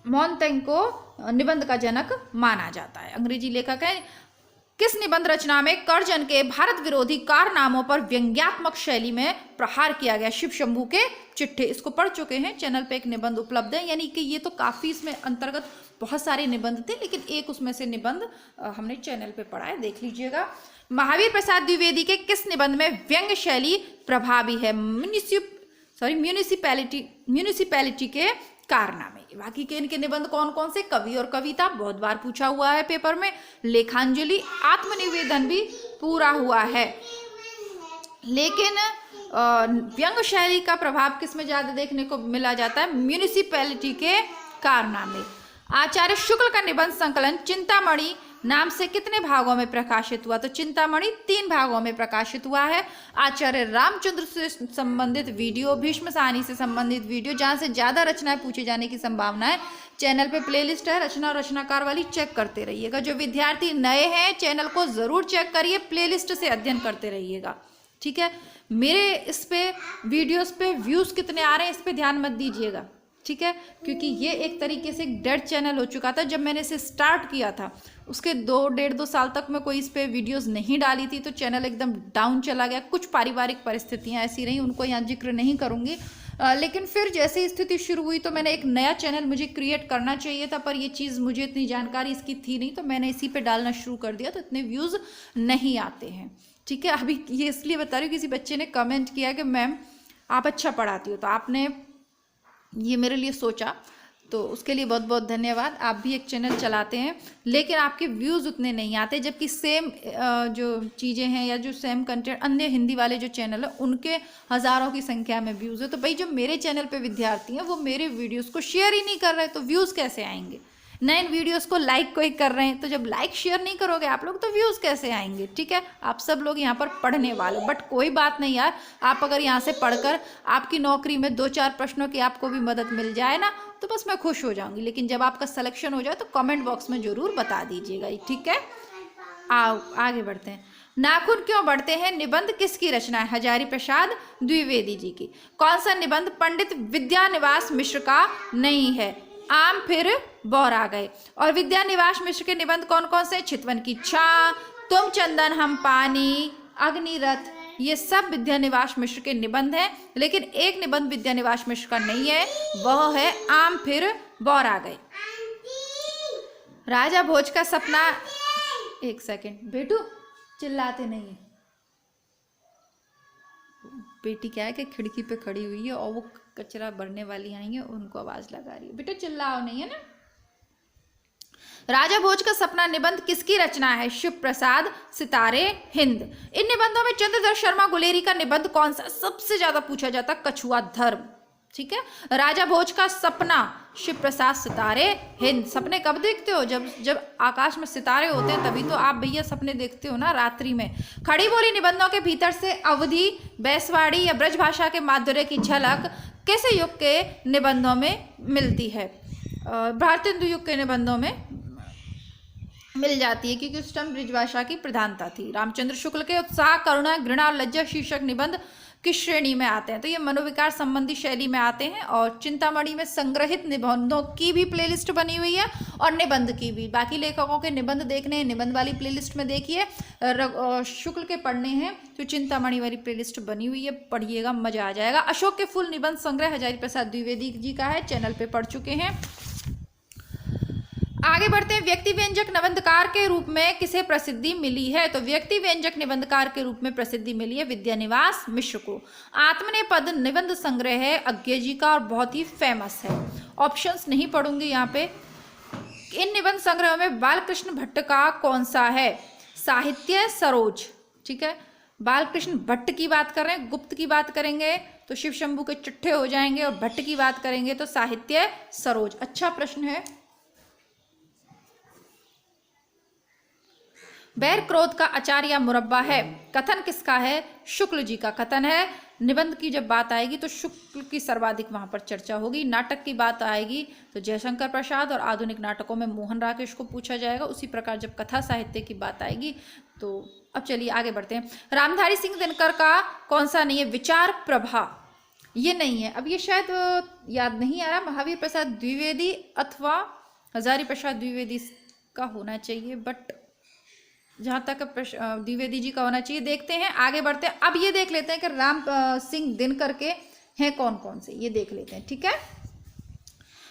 मोंतेंको निबंध का जनक माना जाता है। अंग्रेजी लेखक है। किस निबंध रचना में कर्जन के भारत विरोधी कारनामों पर व्यंग्यात्मक शैली में प्रहार किया गया? शिव शंभू के चिट्ठे। इसको पढ़ चुके हैं, चैनल पे एक निबंध उपलब्ध है। यानी कि ये तो काफी, इसमें अंतर्गत बहुत सारे निबंध थे, लेकिन एक उसमें से निबंध हमने चैनल पे पढ़ा है, देख लीजिएगा। महावीर प्रसाद द्विवेदी के किस निबंध में व्यंग्य शैली प्रभावी है? म्यूनिसिपैलिटी के कारनामे। बाकी के इनके निबंध कौन कौन से? कवि और कविता बहुत बार पूछा हुआ है पेपर में। लेखांजलि, आत्मनिवेदन भी पूरा हुआ है। लेकिन व्यंग्य शैली का प्रभाव किस में ज्यादा देखने को मिला जाता है? म्यूनिसिपैलिटी के कारनामे। आचार्य शुक्ल का निबंध संकलन चिंतामणि नाम से कितने भागों में प्रकाशित हुआ? तो चिंतामणि 3 भागों में प्रकाशित हुआ है। आचार्य रामचंद्र से संबंधित वीडियो, भीष्म साहनी से संबंधित वीडियो, जहां से ज्यादा रचनाएं पूछे जाने की संभावना है, चैनल पे प्लेलिस्ट है रचना और रचनाकार वाली, चेक करते रहिएगा। जो विद्यार्थी नए हैं चैनल को ज़रूर चेक करिए, प्लेलिस्ट से अध्ययन करते रहिएगा, ठीक है। मेरे इस पे वीडियोस पे व्यूज़ कितने आ रहे हैं इस पे ध्यान मत दीजिएगा, ठीक है, क्योंकि ये एक तरीके से एक डेड चैनल हो चुका था। जब मैंने इसे स्टार्ट किया था उसके 2-1.5-2 साल तक मैं कोई इस पर वीडियोस नहीं डाली थी, तो चैनल एकदम डाउन चला गया। कुछ पारिवारिक परिस्थितियां ऐसी रहीं, उनको यहाँ जिक्र नहीं करूँगी, लेकिन फिर जैसे स्थिति शुरू हुई तो मैंने एक नया चैनल मुझे क्रिएट करना चाहिए था, पर ये चीज़ मुझे इतनी जानकारी इसकी थी नहीं, तो मैंने इसी पे डालना शुरू कर दिया, तो इतने व्यूज़ नहीं आते हैं, ठीक है। अभी ये इसलिए बता रही हूँ, किसी बच्चे ने कमेंट किया कि मैम आप अच्छा पढ़ाती हो, तो आपने ये मेरे लिए सोचा, तो उसके लिए बहुत बहुत धन्यवाद। आप भी एक चैनल चलाते हैं लेकिन आपके व्यूज़ उतने नहीं आते, जबकि सेम जो चीज़ें हैं या जो सेम कंटेंट अन्य हिंदी वाले जो चैनल है उनके हज़ारों की संख्या में व्यूज़ है। तो भाई जो मेरे चैनल पे विद्यार्थी हैं वो मेरे वीडियोस को शेयर ही नहीं कर रहे, तो व्यूज़ कैसे आएंगे। नए वीडियोस को लाइक कोई कर रहे हैं, तो जब लाइक शेयर नहीं करोगे आप लोग तो व्यूज़ कैसे आएंगे, ठीक है। आप सब लोग यहाँ पर पढ़ने वाले, बट कोई बात नहीं यार, आप अगर यहाँ से पढ़कर आपकी नौकरी में 2-4 प्रश्नों की आपको भी मदद मिल जाए ना, तो बस मैं खुश हो जाऊंगी। लेकिन जब आपका सिलेक्शन हो जाए तो कमेंट बॉक्स में ज़रूर बता दीजिएगा, ठीक है। आओ आगे बढ़ते हैं। नाखून क्यों बढ़ते हैं निबंध किसकी रचना है? हजारी प्रसाद द्विवेदी जी की। कौन सा निबंध पंडित विद्यानिवास मिश्र का नहीं है? आम फिर बौर आ गए। और विद्यानिवास मिश्र के निबंध कौन कौन से? चितवन की छां, तुम चंदन हम पानी, अग्निरथ, ये सब विद्यानिवास मिश्र के निबंध हैं। लेकिन एक निबंध विद्यानिवास मिश्र का नहीं है, वह है आम फिर बौर आ गए। राजा भोज का सपना, एक सेकंड बेटू चिल्लाते नहीं है, बेटी क्या है कि खिड़की पे खड़ी हुई है और वो कचरा भरने वाली आई है, उनको आवाज लगा रही है। बेटा चिल्लाओ नहीं, है ना। राजा भोज का सपना निबंध किसकी रचना है? शिव प्रसाद सितारे हिंद। इन निबंधों में चंद्रधर शर्मा गुलेरी का निबंध कौन सा सबसे ज्यादा पूछा जाता? कछुआ धर्म, ठीक है। राजा भोज का सपना शिव प्रसाद सितारे हिंद। सपने कब देखते हो? जब जब आकाश में सितारे होते हैं तभी तो आप भैया सपने देखते हो ना, रात्रि में। खड़ी बोली निबंधों के भीतर से अवधी, बैसवाड़ी या ब्रज भाषा के माधुर्य की झलक किस युग के निबंधों में मिलती है? भारतेंदु युग के निबंधों में मिल जाती है, क्योंकि उस टाइम ब्रजभाषा की प्रधानता थी। रामचंद्र शुक्ल के उत्साह, करुणा, घृणा और लज्जा शीर्षक निबंध किस श्रेणी में आते हैं? तो ये मनोविकार संबंधी शैली में आते हैं। और चिंतामणि में संग्रहित निबंधों की भी प्लेलिस्ट बनी हुई है और निबंध की भी। बाकी लेखकों के निबंध देखने हैं, निबंध वाली प्लेलिस्ट में देखिए। शुक्ल के पढ़ने हैं तो चिंतामणि वाली प्लेलिस्ट बनी हुई है, पढ़िएगा, मजा आ जाएगा। अशोक के फूल निबंध संग्रह हजारी प्रसाद द्विवेदी जी का है, चैनल पे पढ़ चुके हैं। आगे बढ़ते हैं। व्यक्ति व्यंजक निबंधकार के रूप में किसे प्रसिद्धि मिली है? तो व्यक्ति व्यंजक निबंधकार के रूप में प्रसिद्धि मिली है विद्यानिवास मिश्र को। आत्मनेपद निबंध संग्रह है अज्ञे जी का और बहुत ही फेमस है। ऑप्शंस नहीं पढ़ूंगी यहाँ पे। इन निबंध संग्रहों में बालकृष्ण भट्ट का कौन सा है? साहित्य सरोज, ठीक है। बालकृष्ण भट्ट की बात कर रहे हैं, गुप्त की बात करेंगे तो शिव शंभू के चिट्ठे हो जाएंगे, और भट्ट की बात करेंगे तो साहित्य सरोज। अच्छा प्रश्न है। बैर क्रोध का अचार या मुरब्बा है, कथन किसका है? शुक्ल जी का कथन है। निबंध की जब बात आएगी तो शुक्ल की सर्वाधिक वहां पर चर्चा होगी। नाटक की बात आएगी तो जयशंकर प्रसाद, और आधुनिक नाटकों में मोहन राकेश को पूछा जाएगा। उसी प्रकार जब कथा साहित्य की बात आएगी तो अब चलिए आगे बढ़ते हैं। रामधारी सिंह दिनकर का कौन सा नहीं है? विचार प्रभा, ये नहीं है। अब ये शायद याद नहीं आ रहा, महावीर प्रसाद द्विवेदी अथवा हजारी प्रसाद द्विवेदी का होना चाहिए, बट जहाँ तक द्विवेदी जी का होना चाहिए। देखते हैं, आगे बढ़ते हैं। अब ये देख लेते हैं कि राम सिंह दिनकर के हैं कौन कौन से, ये देख लेते हैं, ठीक है।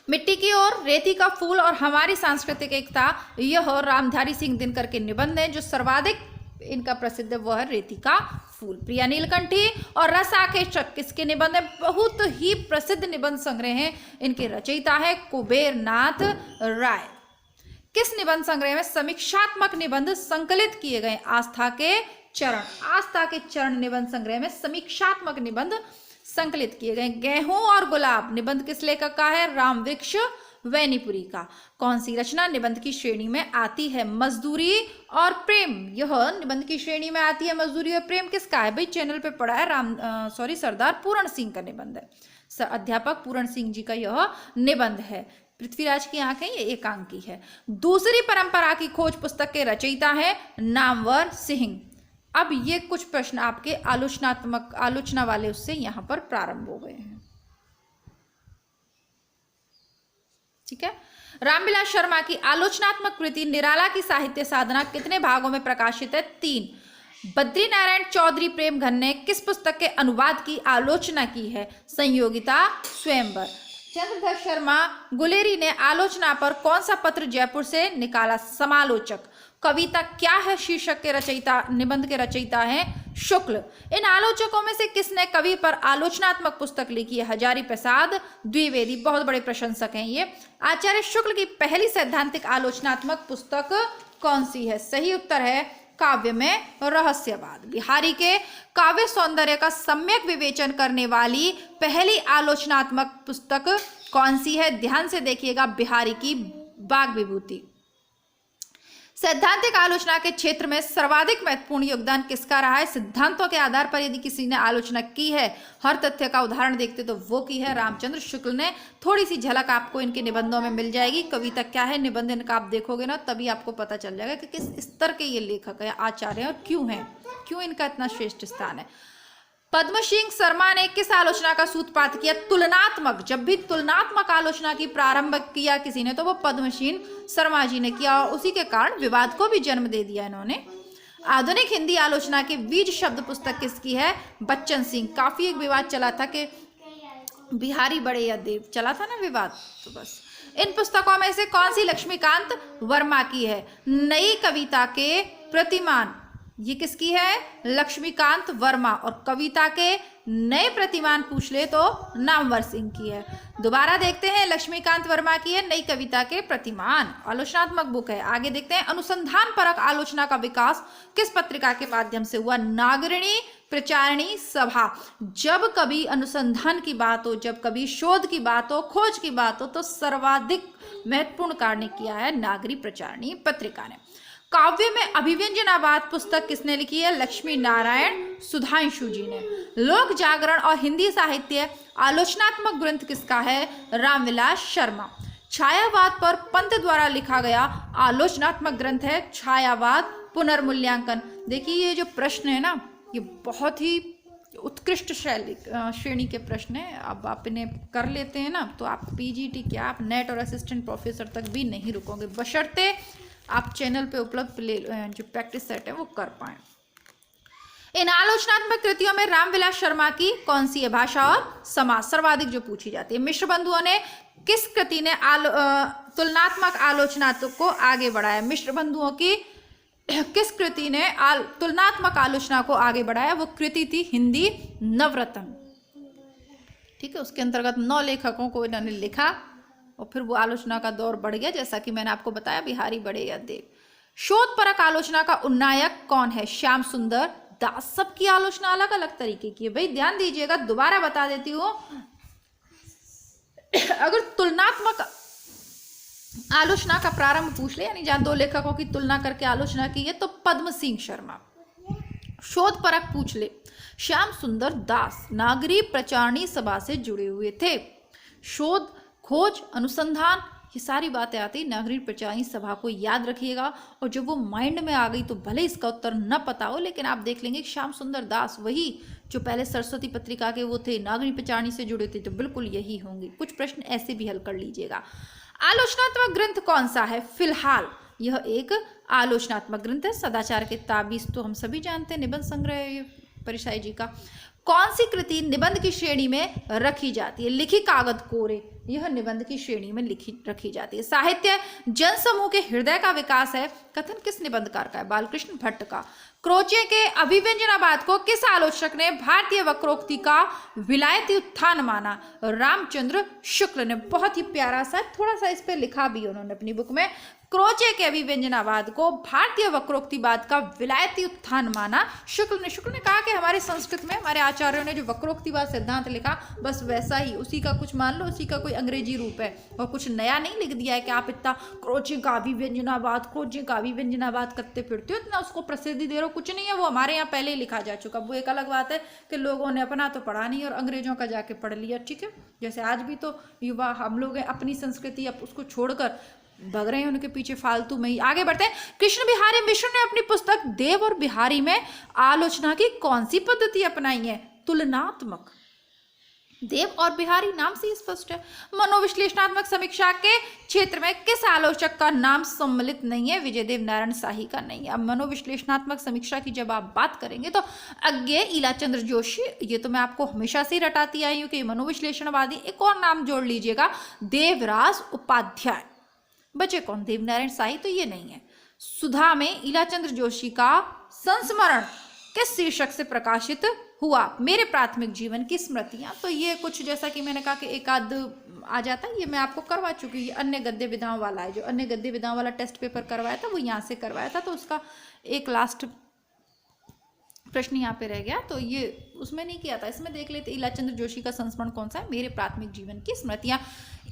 मिट्टी की ओर, रेती का फूल और हमारी सांस्कृतिक एकता, यह रामधारी सिंह दिनकर के निबंध हैं। जो सर्वाधिक इनका प्रसिद्ध है वह है रेती का फूल। प्रिया नीलकंठी और रस आकेशक किसके निबंध है? बहुत ही प्रसिद्ध निबंध संग्रह हैं। इनके रचयिता है कुबेर नाथ राय। किस निबंध संग्रह में समीक्षात्मक निबंध संकलित किए गए? आस्था के चरण। आस्था के चरण निबंध संग्रह में समीक्षात्मक निबंध संकलित किए गए। गेहूं और गुलाब निबंध किस लेखक का है? रामवृक्ष वैनीपुरी का। कौन सी रचना निबंध की श्रेणी में आती है? मजदूरी और प्रेम। यह निबंध की श्रेणी में आती है। मजदूरी और प्रेम किसका है? भाई चैनल पे पढ़ा है, सरदार पूर्ण सिंह का निबंध है। अध्यापक पूर्ण सिंह जी का यह निबंध है। पृथ्वीराज की आंखें ये एकांकी है। दूसरी परंपरा की खोज पुस्तक के रचयिता है नामवर सिंह। अब ये कुछ प्रश्न आपके आलोचना वाले उससे यहां पर प्रारंभ हो गए हैं। ठीक है। रामविलास शर्मा की आलोचनात्मक कृति निराला की साहित्य साधना कितने भागों में प्रकाशित है? 3। बद्रीनारायण चौधरी प्रेमघन ने किस पुस्तक के अनुवाद की आलोचना की है? संयोगिता स्वयंवर। चंद्रधर शर्मा गुलेरी ने आलोचना पर कौन सा पत्र जयपुर से निकाला? समालोचक। कविता क्या है शीर्षक के रचयिता, निबंध के रचयिता हैं शुक्ल। इन आलोचकों में से किसने कवि पर आलोचनात्मक पुस्तक लिखी है? हजारी प्रसाद द्विवेदी, बहुत बड़े प्रशंसक हैं ये। आचार्य शुक्ल की पहली सैद्धांतिक आलोचनात्मक पुस्तक कौन सी है? सही उत्तर है काव्य में रहस्यवाद। बिहारी के काव्य सौंदर्य का सम्यक विवेचन करने वाली पहली आलोचनात्मक पुस्तक कौन सी है? ध्यान से देखिएगा, बिहारी की बाग विभूति। सैद्धांतिक आलोचना के क्षेत्र में सर्वाधिक महत्वपूर्ण योगदान किसका रहा है? सिद्धांतों के आधार पर यदि किसी ने आलोचना की है, हर तथ्य का उदाहरण देखते तो वो की है रामचंद्र शुक्ल ने। थोड़ी सी झलक आपको इनके निबंधों में मिल जाएगी। कविता क्या है, निबंध इनका आप देखोगे ना तभी आपको पता चल जाएगा कि किस स्तर के ये लेखक है, आचार्य हैं और क्यों इनका इतना श्रेष्ठ स्थान है। पद्म सिंह शर्मा ने किस आलोचना का सूत्रपात किया? तुलनात्मक। जब भी तुलनात्मक आलोचना की प्रारंभ किया किसी ने तो वो पद्म सिंह शर्मा जी ने किया और उसी के कारण विवाद को भी जन्म दे दिया इन्होंने। आधुनिक हिंदी आलोचना के बीज शब्द पुस्तक किसकी है? बच्चन सिंह। काफी एक विवाद चला था कि बिहारी बड़े या देव, चला था ना विवाद, तो बस इन पुस्तकों में से कौन सी लक्ष्मीकांत वर्मा की है? नई कविता के प्रतिमान, ये किसकी है? लक्ष्मीकांत वर्मा। और कविता के नए प्रतिमान पूछ ले तो नामवर सिंह की है। दोबारा देखते हैं, लक्ष्मीकांत वर्मा की है नई कविता के प्रतिमान, आलोचनात्मक बुक है। आगे देखते हैं, अनुसंधान परक आलोचना का विकास किस पत्रिका के माध्यम से हुआ? नागरिणी प्रचारिणी सभा। जब कभी अनुसंधान की बात हो, जब कभी शोध की बात हो, खोज की बात हो, तो सर्वाधिक महत्वपूर्ण कार्य किया है नागरी प्रचारिणी पत्रिका ने। काव्य में अभिव्यंजनावाद पुस्तक किसने लिखी है? लक्ष्मी नारायण सुधांशु जी ने। लोक जागरण और हिंदी साहित्य आलोचनात्मक ग्रंथ किसका है? रामविलास शर्मा। छायावाद पर पंत द्वारा लिखा गया आलोचनात्मक ग्रंथ है छायावाद पुनर्मूल्यांकन। देखिए ये जो प्रश्न है ना, ये बहुत ही उत्कृष्ट श्रेणी के प्रश्न है। अब आप इन्हें कर लेते हैं ना तो आप पीजीटी क्या, आप नेट और असिस्टेंट प्रोफेसर तक भी नहीं रुकोगे, बशर्ते आप चैनल पे उपलब्ध जो प्रैक्टिस सेट है वो कर पाए। इन आलोचनात्मक कृतियों में रामविलास शर्मा की कौन सी है? भाषा और समाज सर्वाधिक जो पूछी जाती है। मिश्र बंधुओं ने किस कृति ने तुलनात्मक आलोचना को आगे बढ़ाया? मिश्र बंधुओं की किस कृति ने तुलनात्मक आलोचना को आगे बढ़ाया? वो कृति थी हिंदी नवरत्न। ठीक है, उसके अंतर्गत 9 लेखकों को इन्होंने लिखा और फिर वो आलोचना का दौर बढ़ गया, जैसा कि मैंने आपको बताया बिहारी बड़े या देव। शोध परक आलोचना का उन्नायक कौन है? श्याम सुंदर दास। सबकी आलोचना अलग अलग तरीके की है भाई, ध्यान दीजिएगा, दोबारा बता देती हूँ। अगर तुलनात्मक आलोचना का प्रारंभ पूछ ले, यानी जहां 2 लेखकों की तुलना करके आलोचना की है, तो पद्म सिंह शर्मा। शोध परक पूछ ले, श्याम सुंदर दास नागरी प्रचारिणी सभा से जुड़े हुए थे। शोध, खोज, अनुसंधान, ये सारी बातें आती नागरिक प्रचारिणी सभा को याद रखिएगा। और जब वो माइंड में आ गई तो भले इसका उत्तर न पता हो, लेकिन आप देख लेंगे श्याम सुंदर दास वही जो पहले सरस्वती पत्रिका के वो थे, नागरिक प्रचारिणी से जुड़े थे, तो बिल्कुल यही होंगे। कुछ प्रश्न ऐसे भी हल कर लीजिएगा। आलोचनात्मक ग्रंथ कौन सा है? फिलहाल यह एक आलोचनात्मक ग्रंथ है। सदाचार के ताबीज तो हम सभी जानते हैं, निबंध संग्रह परिसाई जी का। कौन सी कृति निबंध की श्रेणी में रखी जाती है? लिखी कागज कोरे, यह निबंध की श्रेणी में रखी जाती है। साहित्य जनसमूह के हृदय का विकास है, कथन किस निबंधकार का है? बालकृष्ण भट्ट का। क्रोचे के अभिव्यंजनावाद को किस आलोचक ने भारतीय वक्रोक्ति का विलायती उत्थान माना? रामचंद्र शुक्ल ने। बहुत ही प्यारा सा, थोड़ा सा इस पे लिखा भी उन्होंने अपनी बुक में। क्रोचे के अभिव्यंजनावाद को भारतीय वक्रोक्तिवाद का विलायती उत्थान माना। शुक्ल ने कहा कि हमारे संस्कृत में हमारे आचार्यों ने जो वक्रोक्तिवाद सिद्धांत लिखा बस वैसा ही, उसी का कुछ मान लो, उसी का कोई अंग्रेजी रूप है और कुछ नया नहीं लिख दिया है कि आप इतना क्रोचे का अभिव्यंजनावाद करते फिरते हो, इतना उसको प्रसिद्धि दे रहे हो। कुछ नहीं है, वो हमारे यहाँ पहले ही लिखा जा चुका। वो एक अलग बात है कि लोगों ने अपना तो पढ़ा नहीं और अंग्रेजों का जाके पढ़ लिया, ठीक है। जैसे आज भी तो युवा हम लोग अपनी संस्कृति अब उसको छोड़कर भग रहे हैं उनके पीछे फालतू में ही। आगे बढ़ते हैं। कृष्ण बिहारी मिश्र ने अपनी पुस्तक देव और बिहारी में आलोचना की कौन सी पद्धति अपनाई है? तुलनात्मक। देव और बिहारी नाम से स्पष्ट है। मनोविश्लेषणात्मक समीक्षा के क्षेत्र में किस आलोचक का नाम सम्मिलित नहीं है? विजयदेव नारायण शाही का नहीं है। अब मनोविश्लेषणात्मक समीक्षा की जब आप बात करेंगे तो अज्ञेय ईलाचंद्र जोशी, ये तो मैं आपको हमेशा से ही रटाती आई हूँ कि मनोविश्लेषणवादी। एक और नाम जोड़ लीजिएगा, देवराज उपाध्याय। बचे कौन? देवनारायण शाही तो ये नहीं है। सुधा में ईलाचंद्र जोशी का संस्मरण किस शीर्षक से प्रकाशित हुआ? मेरे प्राथमिक जीवन की स्मृतियां। तो ये कुछ जैसा कि मैंने कहा कि एक आध आ जाता है, ये मैं आपको करवा चुकी हूँ। ये अन्य गद्य विधाओं वाला है, जो अन्य गद्य विधाओं वाला टेस्ट पेपर करवाया था वो यहाँ से करवाया था, तो उसका एक लास्ट प्रश्न यहाँ पे रह गया, तो ये उसमें नहीं किया था, इसमें देख लेते। ईलाचंद्र जोशी का संस्मरण कौन सा है? मेरे प्राथमिक जीवन की स्मृतियां।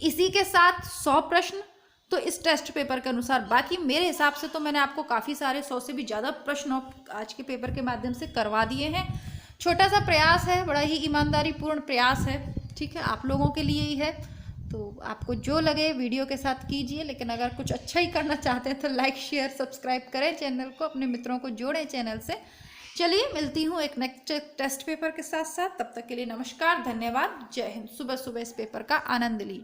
इसी के साथ 100 प्रश्न तो इस टेस्ट पेपर के अनुसार। बाकी मेरे हिसाब से तो मैंने आपको काफ़ी सारे 100 से भी ज़्यादा प्रश्न आज के पेपर के माध्यम से करवा दिए हैं। छोटा सा प्रयास है, बड़ा ही ईमानदारी पूर्ण प्रयास है, ठीक है, आप लोगों के लिए ही है। तो आपको जो लगे वीडियो के साथ कीजिए, लेकिन अगर कुछ अच्छा ही करना चाहते हैं तो लाइक शेयर सब्सक्राइब करें चैनल को, अपने मित्रों को जोड़ें चैनल से। चलिए मिलती हूँ एक नेक्स्ट टेस्ट पेपर के साथ। तब तक के लिए नमस्कार, धन्यवाद, जय हिंद। सुबह सुबह इस पेपर का आनंद लीजिए।